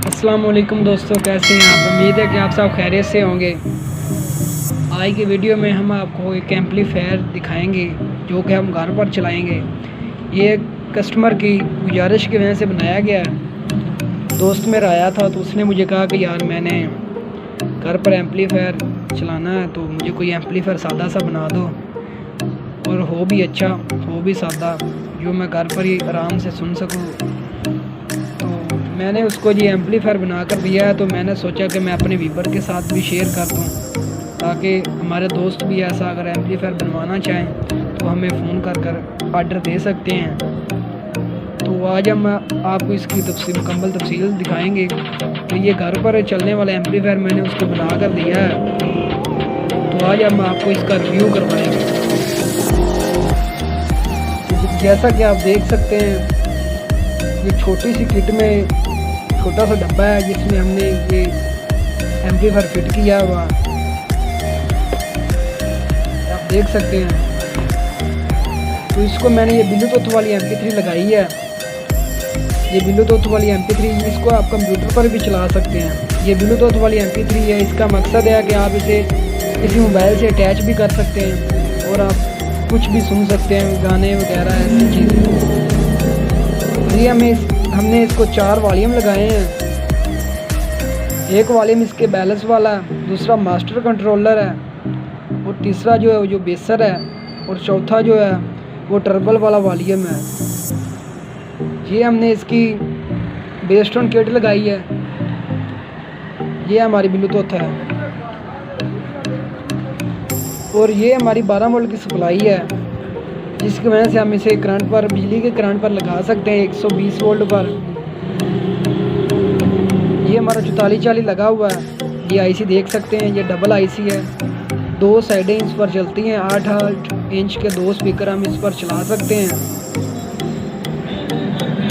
अस्सलाम वालेकुम दोस्तों, कैसे हैं आप? उम्मीद है कि आप सब खैरियत से होंगे। आज की वीडियो में हम आपको एक एम्पलीफायर दिखाएंगे जो कि हम घर पर चलाएंगे। ये कस्टमर की गुजारिश की वजह से बनाया गया है। दोस्त मेरा आया था तो उसने मुझे कहा कि यार मैंने घर पर एम्पलीफायर चलाना है तो मुझे कोई एम्पलीफायर सादा सा बना दो और हो भी अच्छा, हो भी सादा, जो मैं घर पर ही आराम से सुन सकूं। तो मैंने उसको ये एम्पलीफायर बना कर दिया है। तो मैंने सोचा कि मैं अपने व्यूवर के साथ भी शेयर कर दूं ताकि हमारे दोस्त भी ऐसा अगर एम्पलीफायर बनवाना चाहें तो हमें फ़ोन कर ऑर्डर दे सकते हैं। तो आज हम आपको इसकी मुकम्मल तफसील दिखाएंगे कि ये घर पर चलने वाला एम्पलीफायर मैंने उसको बना कर दिया है। तो आज हम आपको इसका रिव्यू करवाएंगे। जैसा कि आप देख सकते हैं, ये छोटी सी किट में छोटा सा डब्बा है जिसमें हमने ये एम्पलीफायर फिट किया हुआ, आप देख सकते हैं। तो इसको मैंने ये ब्लूटूथ वाली MP3 लगाई है। ये ब्लूटूथ वाली MP3 इसको आप कंप्यूटर पर भी चला सकते हैं। ये ब्लूटूथ वाली MP3 है। इसका मकसद है कि आप इसे किसी मोबाइल से अटैच भी कर सकते हैं और आप कुछ भी सुन सकते हैं, गाने वगैरह ऐसी चीज़ें। ये हमने इसको 4 वॉल्यूम लगाए हैं। एक वॉल्यूम इसके बैलेंस वाला है, दूसरा मास्टर कंट्रोलर है और तीसरा जो है वो जो बेसर है और चौथा जो है वो टर्बल वाला वॉल्यूम है। ये हमने इसकी बेस टोन किट लगाई है। ये हमारी ब्लूटूथ है और ये हमारी 12 वोल्ट की सप्लाई है जिसकी वजह से हम इसे करंट पर, बिजली के करंट पर लगा सकते हैं 120 वोल्ट पर। ये हमारा 4440 लगा हुआ है। ये आईसी देख सकते हैं, ये डबल आईसी है। 2 साइडें इस पर चलती हैं। 8 इंच के 2 स्पीकर हम इस पर चला सकते हैं।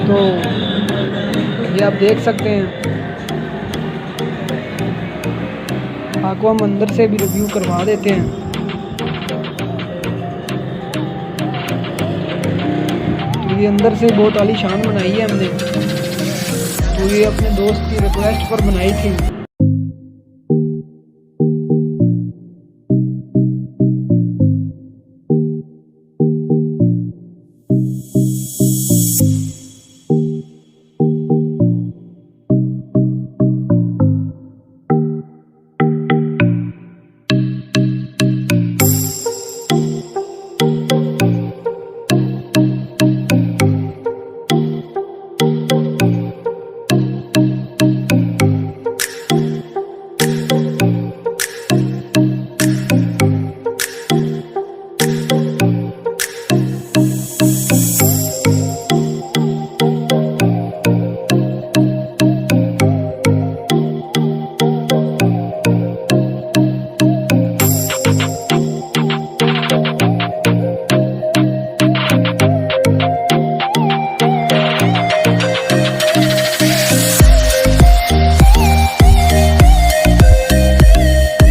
तो ये आप देख सकते हैं। आपको हम अंदर से भी रिव्यू करवा देते हैं। तो ये अंदर से बहुत आलीशान बनाई है हमने। तो ये अपने दोस्त की रिक्वेस्ट पर बनाई थी।